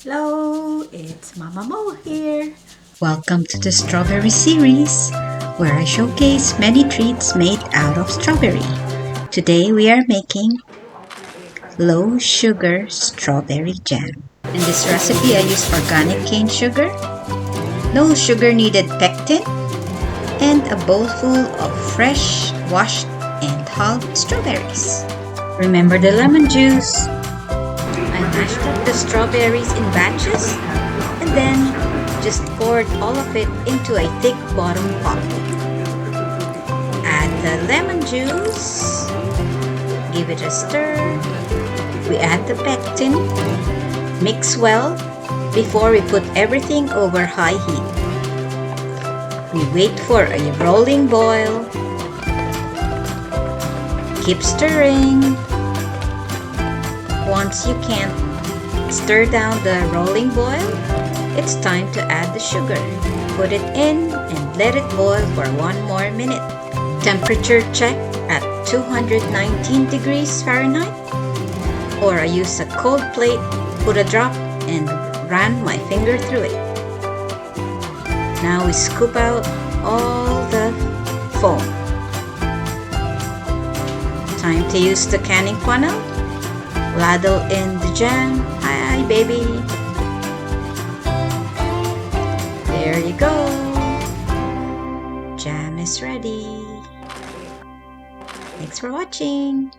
Hello, it's Mama Mo here. Welcome to the Strawberry series, where I showcase many treats made out of strawberry. Today we are making low sugar strawberry jam. In this recipe I use organic cane sugar, no sugar needed pectin, and a bowl full of fresh, washed, and hulled strawberries. Remember the lemon juice. I mashed up the strawberries in batches and then just poured all of it into a thick bottom pot. Add the lemon juice, give it a stir. We add the pectin, mix well before we put everything over high heat. We wait for a rolling boil. Keep stirring. Once you can't stir down the rolling boil, it's time to add the sugar. Put it in and let it boil for 1 more minute. Temperature check at 219 degrees Fahrenheit. Or I use a cold plate, put a drop and ran my finger through it. Now we scoop out all the foam. Time to use the canning funnel. Ladle in the jam. Hi, baby. There you go. Jam is ready. Thanks for watching.